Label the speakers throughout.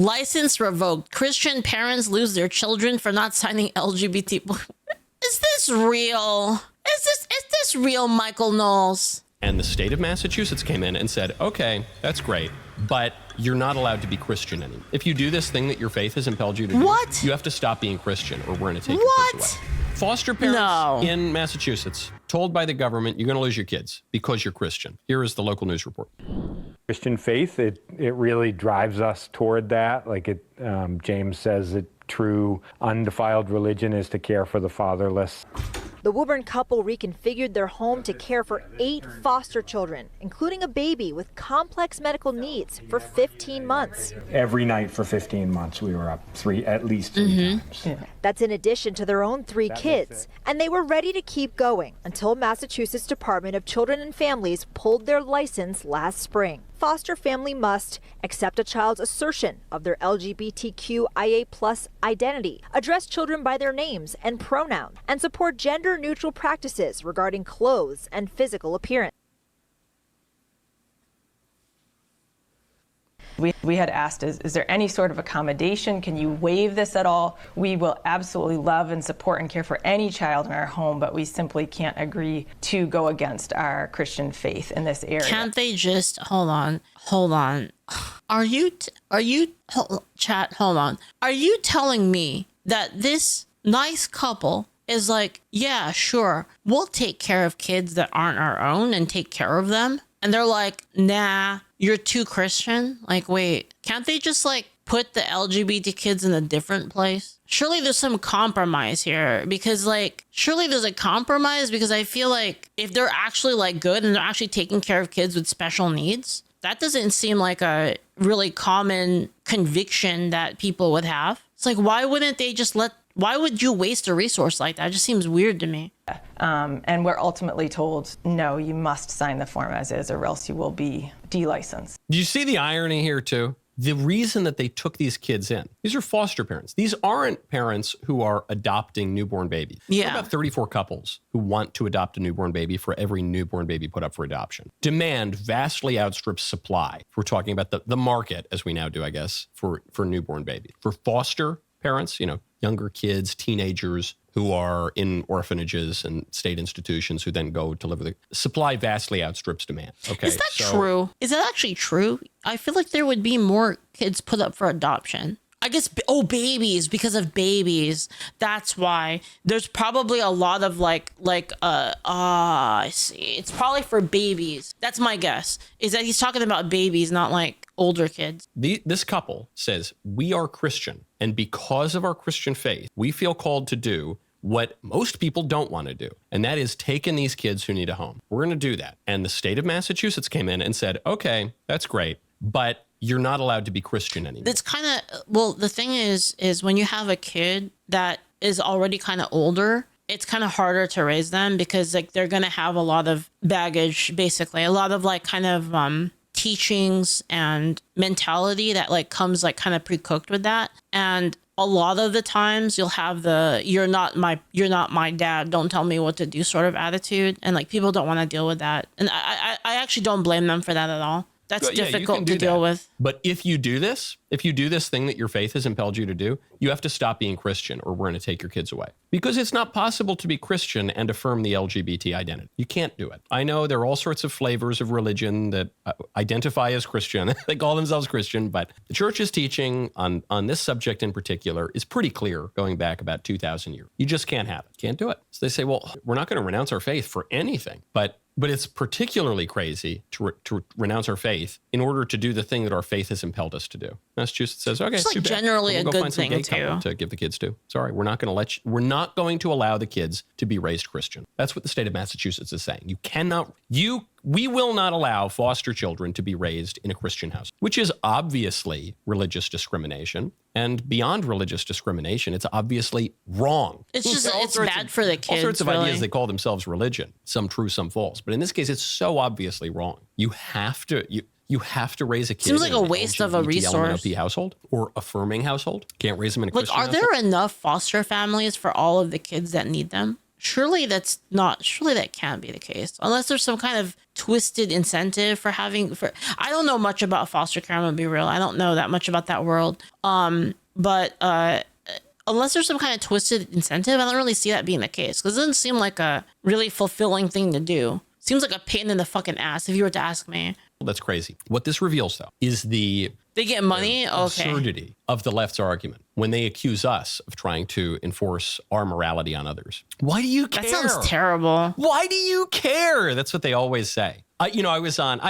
Speaker 1: License revoked. Christian parents lose their children for not signing LGBT. Is this real? Is this real, Michael Knowles?
Speaker 2: And the state of Massachusetts came in and said, okay, that's great, but you're not allowed to be Christian anymore. If you do this thing that your faith has impelled you to do, you have to stop being Christian or we're going to take your kids away. Foster parents in Massachusetts told by the government, you're going to lose your kids because you're Christian. Here is the local news report.
Speaker 3: Christian faith, it really drives us toward that. Like James says, true undefiled religion is to care for the fatherless.
Speaker 4: The Woburn couple reconfigured their home to care for 8 foster children, including a baby with complex medical needs, for 15 months.
Speaker 3: Every night for 15 months, we were up at least three times.
Speaker 4: Yeah. That's in addition to their own 3 kids. And they were ready to keep going until Massachusetts Department of Children and Families pulled their license last spring. Foster family must accept a child's assertion of their LGBTQIA+ identity, address children by their names and pronoun, and support gender-neutral practices regarding clothes and physical appearance.
Speaker 5: We had asked, is there any sort of accommodation? Can you waive this at all? We will absolutely love and support and care for any child in our home, but we simply can't agree to go against our Christian faith in this area.
Speaker 1: Can't they just, hold on. Are you telling me that this nice couple is like, yeah, sure, we'll take care of kids that aren't our own and take care of them? And they're like, nah, you're too Christian? Like, wait, can't they just like put the LGBT kids in a different place? Surely there's some compromise here, because like, surely there's a compromise, because I feel like if they're actually like good and they're actually taking care of kids with special needs, that doesn't seem like a really common conviction that people would have. It's like, why wouldn't they just why would you waste a resource like that? It just seems weird to me.
Speaker 5: And we're ultimately told, no, you must sign the form as is or else you will be delicensed.
Speaker 2: Do you see the irony here too? The reason that they took these kids in, these are foster parents. These aren't parents who are adopting newborn babies.
Speaker 1: Yeah.
Speaker 2: There are about 34 couples who want to adopt a newborn baby for every newborn baby put up for adoption. Demand vastly outstrips supply. We're talking about the market, as we now do, I guess, for newborn babies. For foster parents, younger kids, teenagers who are in orphanages and state institutions who then go to live with it. Supply vastly outstrips demand. Okay,
Speaker 1: is that true? Is that actually true? I feel like there would be more kids put up for adoption. I guess, babies, because of babies. That's why. There's probably a lot of I see. It's probably for babies. That's my guess, is that he's talking about babies, not like older kids.
Speaker 2: This couple says, we are Christian, and because of our Christian faith, we feel called to do what most people don't want to do, and that is take in these kids who need a home. We're going to do that. And the state of Massachusetts came in and said, okay, that's great, but you're not allowed to be Christian anymore.
Speaker 1: It's kind of, well, the thing is when you have a kid that is already kind of older, it's kind of harder to raise them, because like they're going to have a lot of baggage, basically, a lot of like kind of teachings and mentality that like comes like kind of pre-cooked with that. And a lot of the times you'll have the you're not my dad, don't tell me what to do sort of attitude, and like people don't want to deal with that. And I actually don't blame them for that at all. That's difficult to deal with.
Speaker 2: But if you do this thing that your faith has impelled you to do, you have to stop being Christian or we're going to take your kids away. Because it's not possible to be Christian and affirm the LGBT identity. You can't do it. I know there are all sorts of flavors of religion that identify as Christian. They call themselves Christian, but the church's teaching on this subject in particular is pretty clear going back about 2,000 years. You just can't have it. Can't do it. So they say, well, we're not going to renounce our faith for anything. But it's particularly crazy to renounce our faith in order to do the thing that our faith has impelled us to do. Massachusetts says, okay,
Speaker 1: it's like generally a good thing
Speaker 2: to give the kids to. Sorry, we're not going to allow the kids to be raised Christian. That's what the state of Massachusetts is saying. We will not allow foster children to be raised in a Christian house, which is obviously religious discrimination. And beyond religious discrimination, it's obviously wrong.
Speaker 1: It's bad for the kids.
Speaker 2: All sorts of
Speaker 1: really.
Speaker 2: ideas they call themselves religion, some true, some false. But in this case, it's so obviously wrong. You have to raise a kid.
Speaker 1: Seems like a waste of a resource.
Speaker 2: LGBTQ household or affirming household. Can't raise them in a Christian
Speaker 1: household. Are there enough foster families for all of the kids that need them? surely that can't be the case unless there's some kind of twisted incentive for I don't know much about foster care. I'm gonna be real. I don't know that much about that world. But unless there's some kind of twisted incentive, I don't really see that being the case, because it doesn't seem like a really fulfilling thing to do. Seems like a pain in the fucking ass if you were to ask me.
Speaker 2: Well, that's crazy. What this reveals, though, is they
Speaker 1: get money.
Speaker 2: Absurdity of the left's argument when they accuse us of trying to enforce our morality on others. Why do you care?
Speaker 1: That sounds terrible.
Speaker 2: Why do you care? That's what they always say. I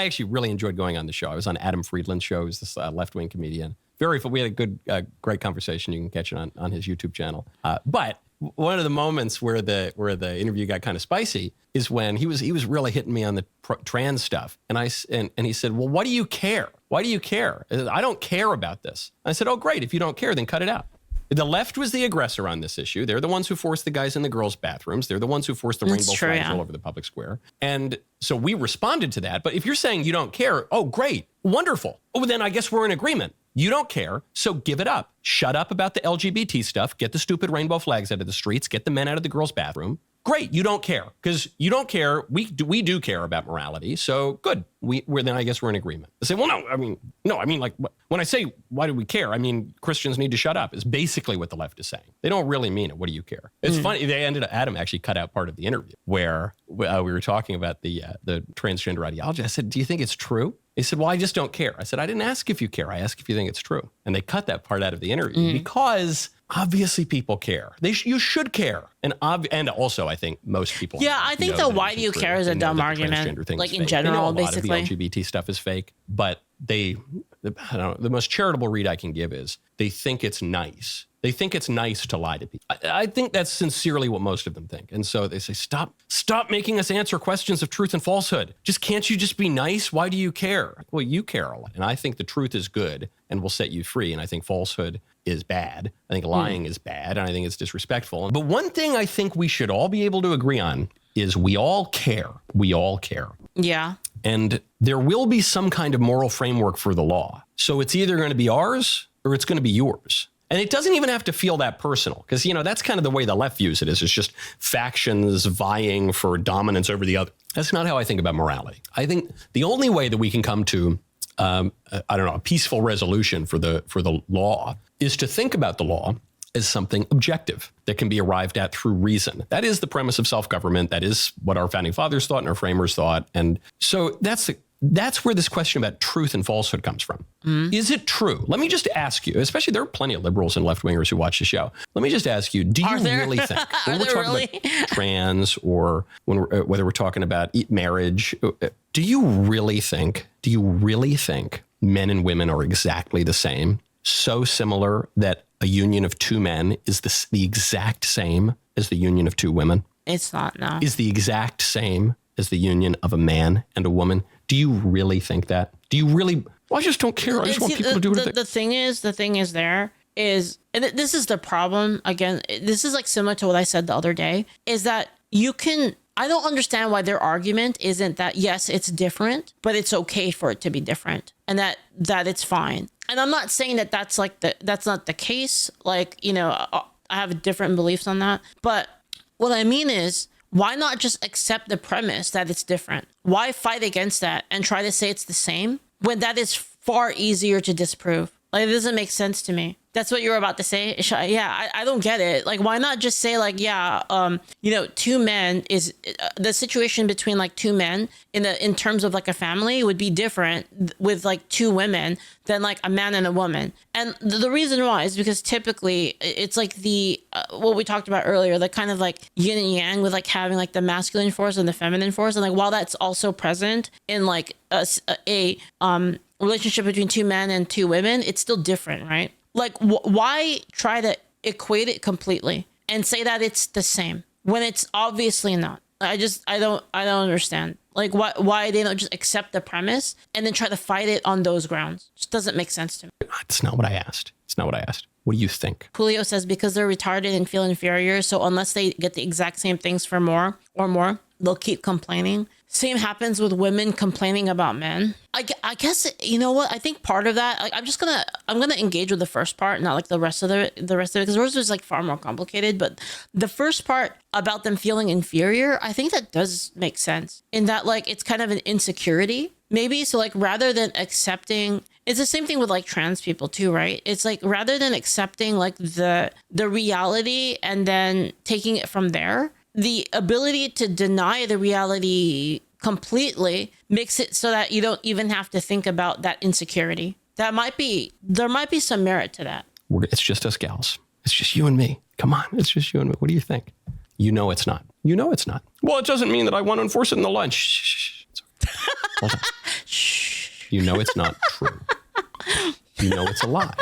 Speaker 2: actually really enjoyed going on the show. I was on Adam Friedland's show. He's this left-wing comedian. Very fun. We had a good, great conversation. You can catch it on his YouTube channel. But one of the moments where the interview got kind of spicy is when he was really hitting me on the trans stuff, and he said, "Well, what do you care? Why do you care?" I said, "I don't care about this." I said, "Oh, great. If you don't care, then cut it out." The left was the aggressor on this issue. They're the ones who forced the guys in the girls' bathrooms. They're the ones who forced the rainbow flags all over the public square. And so we responded to that. But if you're saying you don't care, oh, great, wonderful. Oh, then I guess we're in agreement. You don't care, so give it up. Shut up about the LGBT stuff. Get the stupid rainbow flags out of the streets. Get the men out of the girls' bathroom. Great, you don't care, because you don't care. We do care about morality, so good. Then I guess we're in agreement. They say, well, no, I mean, like, when I say why do we care, I mean Christians need to shut up. Is basically what the left is saying. They don't really mean it. What do you care? It's funny. Adam actually cut out part of the interview where we were talking about the transgender ideology. I said, do you think it's true? He said, well, I just don't care. I said, I didn't ask if you care. I asked if you think it's true. And they cut that part out of the interview because obviously people care. You should care. And also, I think most people.
Speaker 1: Yeah, I think the why do you care is a dumb argument. Like in general, basically. A lot of the LGBT stuff is fake. But I don't know, the most charitable read I can give is they think it's nice. They think it's nice to lie to people. I think that's sincerely what most of them think. And so they say, stop making us answer questions of truth and falsehood. Can't you just be nice? Why do you care? Well, you care a lot. And I think the truth is good and will set you free. And I think falsehood is bad. I think lying is bad. And I think it's disrespectful. But one thing I think we should all be able to agree on is we all care. We all care. Yeah.
Speaker 2: And there will be some kind of moral framework for the law. So it's either going to be ours or it's going to be yours. And it doesn't even have to feel that personal, because, that's kind of the way the left views it is. It's just factions vying for dominance over the other. That's not how I think about morality. I think the only way that we can come to, a peaceful resolution for the law is to think about the law as something objective that can be arrived at through reason. That is the premise of self-government. That is what our founding fathers thought and our framers thought. And so that's where this question about truth and falsehood comes from. Is it true? Let me just ask you, especially there are plenty of liberals and left-wingers who watch the show. Let me just ask you, do you really think, when we're talking about trans or whether we're talking about marriage, do you really think men and women are exactly the same? So similar that a union of two men is the exact same as the union of two women?
Speaker 1: It's not, no. Is
Speaker 2: the exact same as the union of a man and a woman? Do you really think that? Do you really? Well, I just don't care. I just want people to do what
Speaker 1: the thing is and this is the problem. Again, this is like similar to what I said the other day, is that I don't understand why their argument isn't that, yes, it's different, but it's okay for it to be different and that it's fine. And I'm not saying that that's not the case. Like, I have different beliefs on that. But what I mean is, why not just accept the premise that it's different? Why fight against that and try to say it's the same when that is far easier to disprove? Like, it doesn't make sense to me. That's what you're about to say? Yeah, I don't get it. Like, why not just say, like, two men is the situation between like two men in terms of like a family would be different with like two women than like a man and a woman. And the reason why is because typically it's like the what we talked about earlier, the kind of like yin and yang with like having like the masculine force and the feminine force. And like, while that's also present in like a relationship between two men and two women, it's still different, right? Like, why try to equate it completely and say that it's the same when it's obviously not? I don't understand. Like, why they don't just accept the premise and then try to fight it on those grounds? It just doesn't make sense to me.
Speaker 2: It's not what I asked. What do you think?
Speaker 1: Julio says, because they're retarded and feel inferior, so unless they get the exact same things for more, they'll keep complaining. same happens with women complaining about men. I guess, you know what? I think part of that, like, I'm gonna engage with the first part, not like the rest of it, because the rest is like far more complicated. But the first part about them feeling inferior, I think that does make sense in that, like, it's kind of an insecurity maybe. So like, rather than accepting, it's the same thing with like trans people too, right? It's like, rather than accepting like the reality and then taking it from there, the ability to deny the reality completely makes it so that you don't even have to think about that insecurity. There might be some merit to that.
Speaker 2: It's just us gals. It's just you and me. Come on. It's just you and me. What do you think? You know it's not. You know it's not. Well, it doesn't mean that I want to enforce it in the lunch. Shh. Hold on. Shh. You know it's not true. You know it's a lie.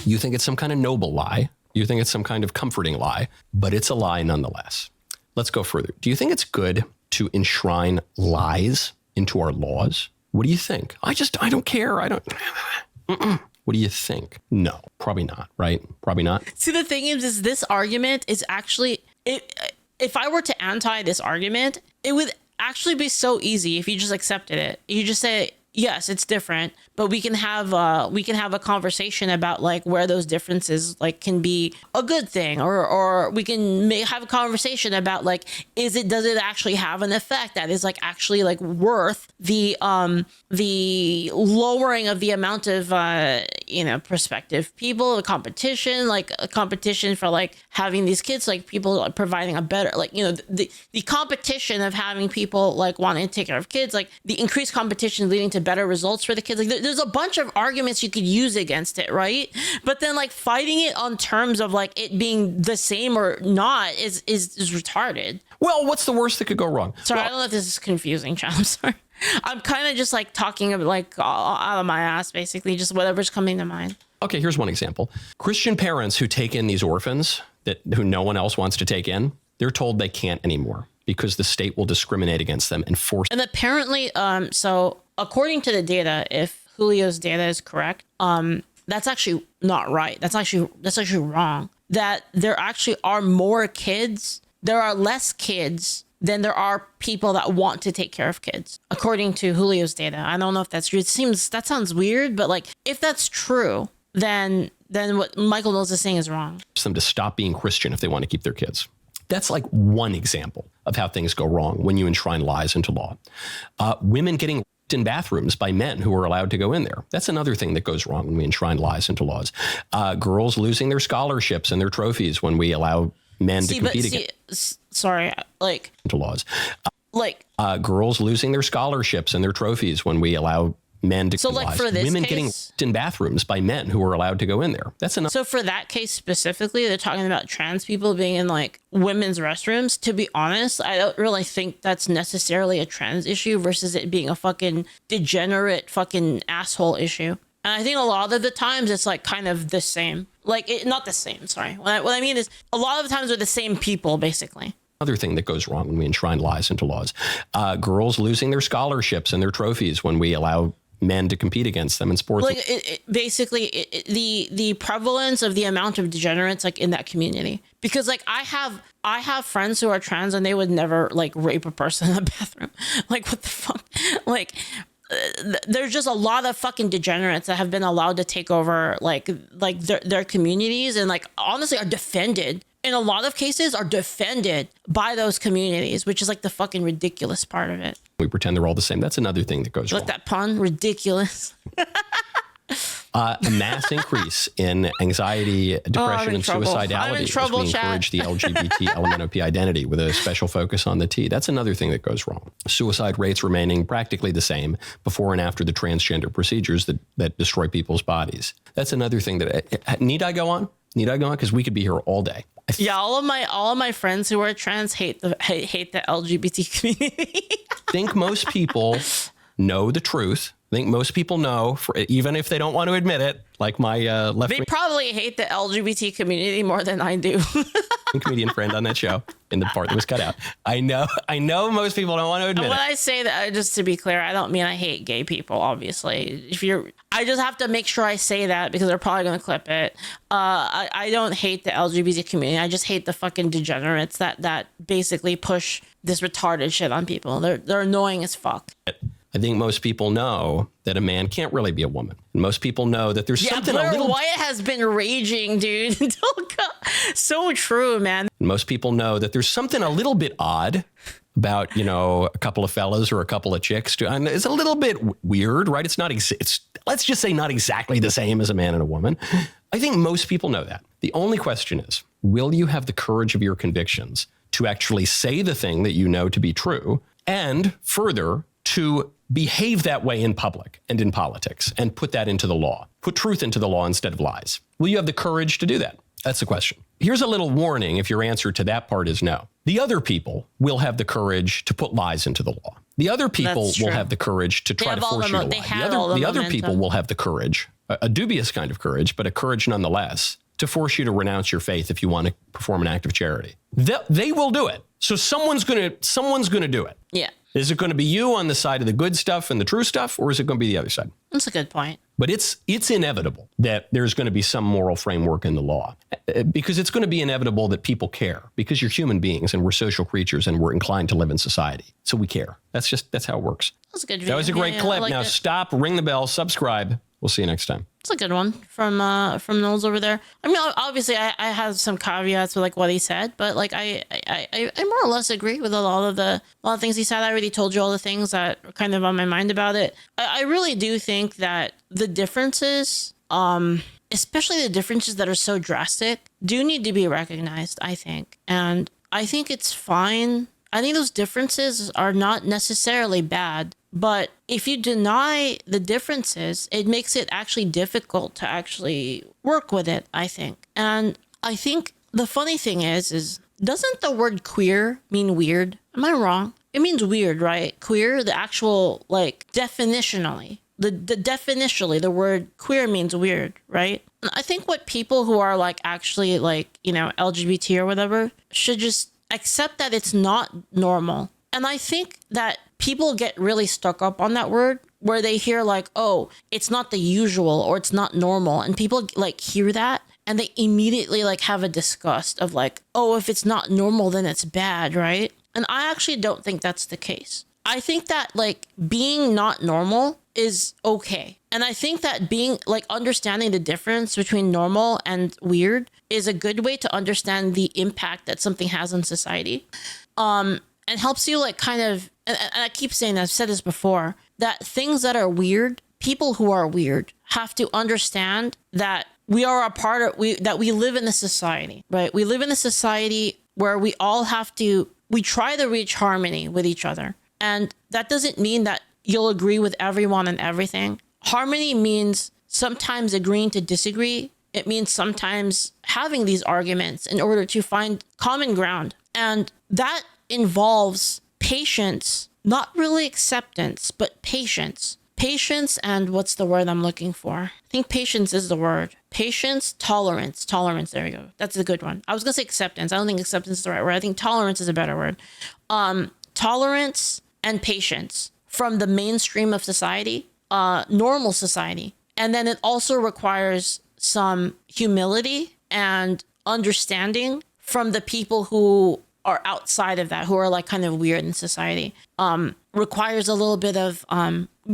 Speaker 2: You think it's some kind of noble lie. You think it's some kind of comforting lie, but it's a lie nonetheless. Let's go further. Do you think it's good to enshrine lies into our laws? What do you think? I don't care. What do you think? No, probably not, right? Probably not.
Speaker 1: See, the thing is this argument is actually, if I were to anti this argument, it would actually be so easy if you just accepted it. You just say, yes, it's different, but we can have a conversation about like where those differences like can be a good thing, or we can have a conversation about like, does it actually have an effect that is like actually like worth the lowering of the amount of prospective people, a competition for like having these kids, like people like providing a better, like, the competition of having people like wanting to take care of kids, like the increased competition leading to better results for the kids. Like there's a bunch of arguments you could use against it, right? But then like fighting it on terms of like it being the same or not is retarded.
Speaker 2: Well, what's the worst that could go wrong?
Speaker 1: Sorry, I don't know if this is confusing, Chad. I'm sorry. I'm kind of just like talking like out of my ass, basically, just whatever's coming to mind.
Speaker 2: Okay, here's one example. Christian parents who take in these orphans who no one else wants to take in, they're told they can't anymore because the state will discriminate against them and force.
Speaker 1: And apparently, so according to the data, if Julio's data is correct, that's actually not right. That's actually wrong. That there actually are more kids. There are less kids than there are people that want to take care of kids, according to Julio's data. I don't know if that's true. That sounds weird, but like if that's true, then what Michael Mills is saying is wrong.
Speaker 2: Them to stop being Christian if they want to keep their kids. That's like one example of how things go wrong when you enshrine lies into law. Women getting in bathrooms by men who are allowed to go in there. That's another thing that goes wrong when we enshrine lies into laws. Girls losing their scholarships and their trophies when we allow men to compete against.
Speaker 1: Sorry, like
Speaker 2: into laws. Girls losing their scholarships and their trophies when we allow men to.
Speaker 1: So like for this
Speaker 2: women
Speaker 1: case,
Speaker 2: getting in bathrooms by men who are allowed to go in there. That's enough.
Speaker 1: So for that case specifically, they're talking about trans people being in like women's restrooms. To be honest, I don't really think that's necessarily a trans issue versus it being a fucking degenerate fucking asshole issue. And I think a lot of the times it's like kind of the same. Like not the same. Sorry. What I mean is a lot of the times they're the same people basically.
Speaker 2: Other thing that goes wrong when we enshrine lies into laws. Girls losing their scholarships and their trophies when we allow men to compete against them in sports.
Speaker 1: Like the prevalence of the amount of degenerates like in that community, because like I have friends who are trans and they would never like rape a person in the bathroom. Like what the fuck? Like there's just a lot of fucking degenerates that have been allowed to take over like their communities and like honestly are defended. In a lot of cases are defended by those communities, which is like the fucking ridiculous part of it.
Speaker 2: We pretend they're all the same. That's another thing that goes wrong.
Speaker 1: Like that pun, ridiculous.
Speaker 2: A mass increase in anxiety, depression, and suicidality as we encourage the LGBT element of P identity with a special focus on the T. That's another thing that goes wrong. Suicide rates remaining practically the same before and after the transgender procedures that destroy people's bodies. That's another thing that need I go on? Because we could be here all day.
Speaker 1: Yeah, all of my friends who are trans hate the LGBT community.
Speaker 2: I think most people know the truth I think most people know, even if they don't want to admit it, like my left-wing
Speaker 1: They probably hate the LGBT community more than I do.
Speaker 2: comedian friend on that show in the part that was cut out. I know most people don't want to admit
Speaker 1: When
Speaker 2: it.
Speaker 1: I say that, just to be clear, I don't mean I hate gay people, obviously. I just have to make sure I say that because they're probably going to clip it. I don't hate the LGBT community. I just hate the fucking degenerates that basically push this retarded shit on people. They're annoying as fuck.
Speaker 2: I think most people know that a man can't really be a woman. And most people know that there's something
Speaker 1: Blair
Speaker 2: a little...
Speaker 1: Wyatt has been raging, dude. So true, man.
Speaker 2: Most people know that there's something a little bit odd about, a couple of fellas or a couple of chicks. And it's a little bit weird, right? It's not, let's just say not exactly the same as a man and a woman. I think most people know that. The only question is, will you have the courage of your convictions to actually say the thing that you know to be true, and further, to behave that way in public and in politics and put that into the law, put truth into the law instead of lies? Will you have the courage to do that? That's the question. Here's a little warning if your answer to that part is no. The other people will have the courage to put lies into the law. The other people will have the courage to try to force you to lie. The other people will have the courage, a dubious kind of courage, but a courage nonetheless, to force you to renounce your faith if you want to perform an act of charity. They will do it. So someone's going to do it.
Speaker 1: Yeah.
Speaker 2: Is it going to be you on the side of the good stuff and the true stuff, or is it going to be the other side?
Speaker 1: That's a good point.
Speaker 2: But it's inevitable that there's going to be some moral framework in the law, because it's going to be inevitable that people care, because you're human beings and we're social creatures and we're inclined to live in society. So we care. That's how it works.
Speaker 1: That's a good video.
Speaker 2: That was a great clip. Now stop, ring the bell, subscribe. We'll see you next time.
Speaker 1: It's a good one from Knowles over there. I mean, obviously, I have some caveats with what he said, but I more or less agree with a lot of things he said. I already told you all the things that are kind of on my mind about it. I really do think that the differences, especially the differences that are so drastic, do need to be recognized, I think. And I think it's fine. I think those differences are not necessarily bad. But if you deny the differences, it makes it actually difficult to actually work with it, I think. And I think the funny thing is doesn't the word queer mean weird? Am I wrong? It means weird, right? Queer, the actual, definitionally. Definitionally, the word queer means weird, right? And I think what people who are actually LGBT or whatever should just accept that it's not normal. And I think that people get really stuck up on that word where they hear oh, it's not the usual or it's not normal. And people hear that and they immediately have a disgust of oh, if it's not normal, then it's bad, right? And I actually don't think that's the case. I think that being not normal is okay. And I think that being understanding the difference between normal and weird is a good way to understand the impact that something has on society. And helps you and I keep saying, I've said this before, that things that are weird, people who are weird have to understand that we are a part of, that we live in a society, right? We live in a society where we all we try to reach harmony with each other. And that doesn't mean that you'll agree with everyone and everything. Harmony means sometimes agreeing to disagree. It means sometimes having these arguments in order to find common ground. And that involves patience, not really acceptance, but patience. Patience and what's the word I'm looking for? I think patience is the word. Patience, tolerance, there we go. That's a good one. I was going to say acceptance. I don't think acceptance is the right word. I think tolerance is a better word. Tolerance and patience from the mainstream of society, normal society. And then it also requires some humility and understanding from the people who are outside of that, who are kind of weird in society. Requires a little bit of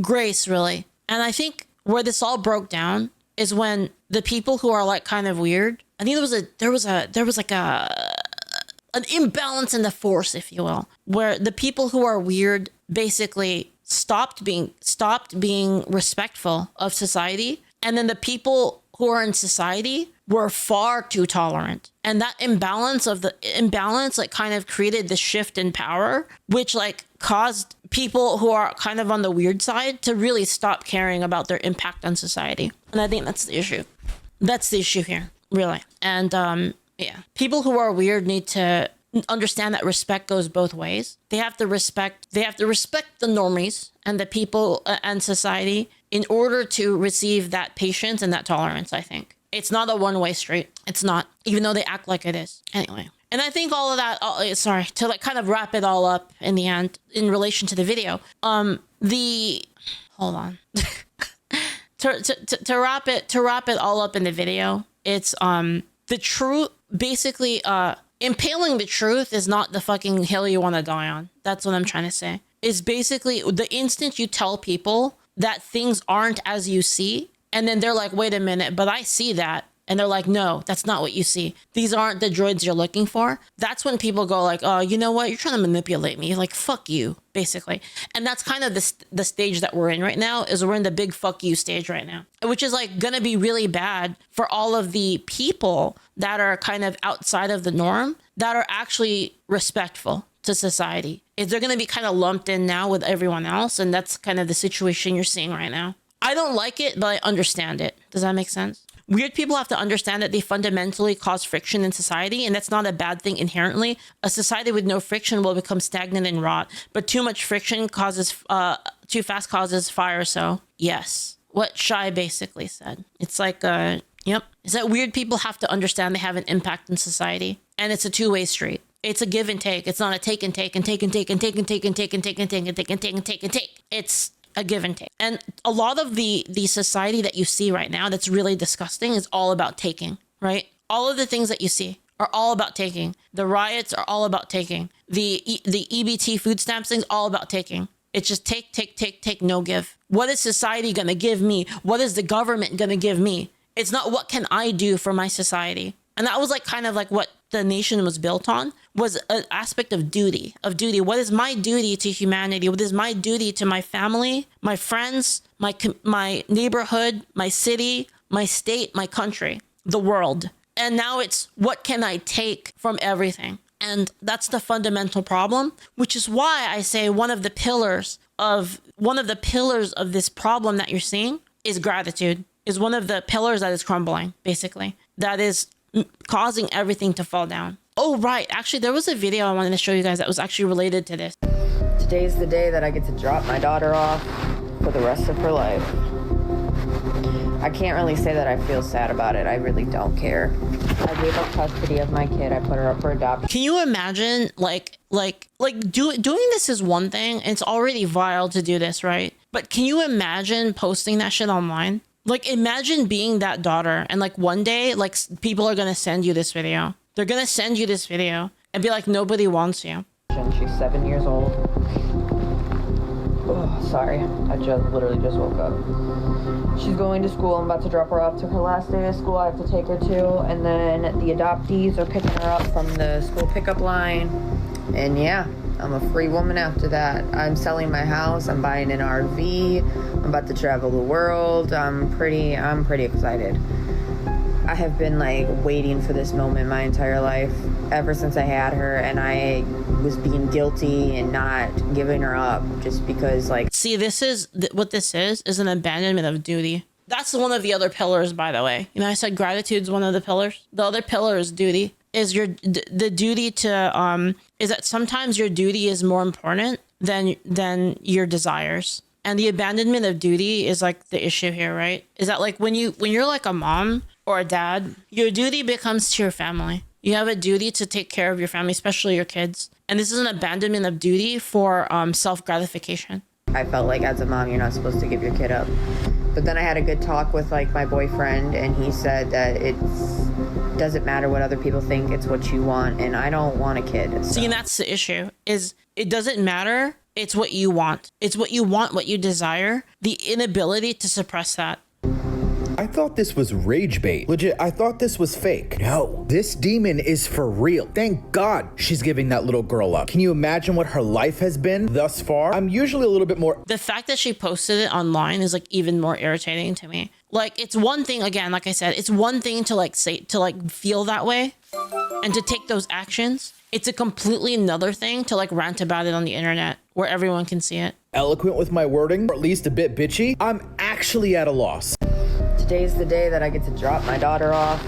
Speaker 1: grace, really. And I think where this all broke down is when the people who are kind of weird, I think there was an imbalance in the force, if you will, where the people who are weird basically stopped being respectful of society, and then the people who are in society were far too tolerant. And that imbalance kind of created this shift in power, which caused people who are kind of on the weird side to really stop caring about their impact on society. And I think that's the issue. That's the issue here, really. And yeah, people who are weird need to understand that respect goes both ways. They have to respect the normies and the people and society in order to receive that patience and that tolerance, I think. It's not a one-way street. It's not, even though they act like it is. Anyway. And I think all of that, to like kind of wrap it all up in the end in relation to the video, hold on. to wrap it all up in the video, it's the truth, basically, impaling the truth is not the fucking hill you want to die on. That's what I'm trying to say. It's basically the instant you tell people that things aren't as you see, and then they're like, wait a minute, but I see that. And they're like, no, that's not what you see. These aren't the droids you're looking for. That's when people go like, oh, you know what? You're trying to manipulate me. Like, fuck you, basically. And that's kind of the stage that we're in right now, is we're in the big fuck you stage right now, which is like going to be really bad for all of the people that are kind of outside of the norm, that are actually respectful to society. Is they're going to be kind of lumped in now with everyone else. And that's kind of the situation you're seeing right now. I don't like it, but I understand it. Does that make sense? Weird people have to understand that they fundamentally cause friction in society, and that's not a bad thing inherently. A society with no friction will become stagnant and rot, but too much friction too fast causes fire. So yes, what Shai basically said. It's like, yep. Is that weird people have to understand they have an impact in society, and it's a two-way street. It's a give and take. It's not a take and take and take and take and take and take and take and take and take and take and take and take and take. It's a give and take. And a lot of the society that you see right now that's really disgusting is all about taking, right? All of the things that you see are all about taking. The riots are all about taking. The EBT food stamps things, all about taking. It's just take, no give. What is society going to give me? What is the government going to give me? It's not what can I do for my society. And that was like kind of like what the nation was built on, was an aspect of duty. What is my duty to humanity? What is my duty to my family, my friends, my neighborhood, my city, my state, my country, the world? And now it's what can I take from everything? And that's the fundamental problem, which is why I say one of the pillars of this problem that you're seeing is gratitude, is one of the pillars that is crumbling, basically, that is causing everything to fall down. Oh, right. Actually, there was a video I wanted to show you guys that was actually related to this.
Speaker 6: Today's the day that I get to drop my daughter off for the rest of her life. I can't really say that I feel sad about it. I really don't care. I gave up custody of my kid. I put her up for adoption.
Speaker 1: Can you imagine, doing this is one thing. It's already vile to do this, right? But can you imagine posting that shit online? Like, imagine being that daughter and like one day, like people are going to send you this video. They're going to send you this video and be like, nobody wants you.
Speaker 6: She's 7 years old. Oh, sorry. I literally just woke up. She's going to school. I'm about to drop her off to her last day of school. I have to take her to. And then the adoptees are picking her up from the school pickup line. And yeah, I'm a free woman after that. I'm selling my house. I'm buying an RV. I'm about to travel the world. I'm pretty excited. I have been like waiting for this moment my entire life, ever since I had her, and I was being guilty and not giving her up just because like.
Speaker 1: See, this is what this is an abandonment of duty. That's one of the other pillars, by the way. You know, I said gratitude's one of the pillars. The other pillar is duty. Is the duty to is that sometimes your duty is more important than your desires. And the abandonment of duty is like the issue here, right? Is that like when you're like a mom or a dad, your duty becomes to your family. You have a duty to take care of your family, especially your kids. And this is an abandonment of duty for self-gratification.
Speaker 6: I felt like as a mom, you're not supposed to give your kid up. But then I had a good talk with like my boyfriend, and he said that it doesn't matter what other people think, it's what you want, and I don't want a kid. So.
Speaker 1: See, and that's the issue, is it doesn't matter. It's what you want. It's what you want, what you desire. The inability to suppress that.
Speaker 7: I thought this was rage bait. Legit, I thought this was fake. No, this demon is for real. Thank God she's giving that little girl up. Can you imagine what her life has been thus far? I'm usually a little bit more...
Speaker 1: The fact that she posted it online is like even more irritating to me. Like, it's one thing, again, like I said, it's one thing to like say, to like feel that way and to take those actions. It's a completely another thing to like rant about it on the internet where everyone can see it.
Speaker 7: Eloquent with my wording, or at least a bit bitchy. I'm actually at a loss.
Speaker 6: Today's the day that I get to drop my daughter off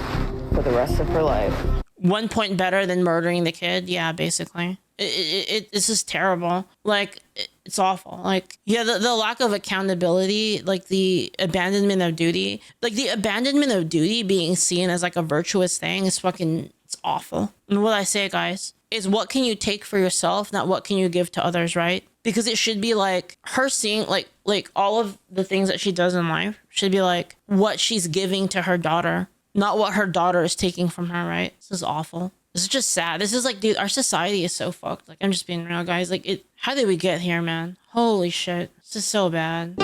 Speaker 6: for the rest of her life.
Speaker 1: 1 point better than murdering the kid. Yeah, basically. This is terrible. Like, it's awful. Like, yeah, the lack of accountability, like the abandonment of duty, like the abandonment of duty being seen as like a virtuous thing is fucking, it's awful. And what I say, guys, is what can you take for yourself, not what can you give to others, right? Because it should be like her seeing like all of the things that she does in life should be like what she's giving to her daughter, not what her daughter is taking from her, right? This is awful. This is just sad. This is like, dude, our society is so fucked. Like, I'm just being real, guys. Like, how did we get here, man? Holy shit. This is so bad.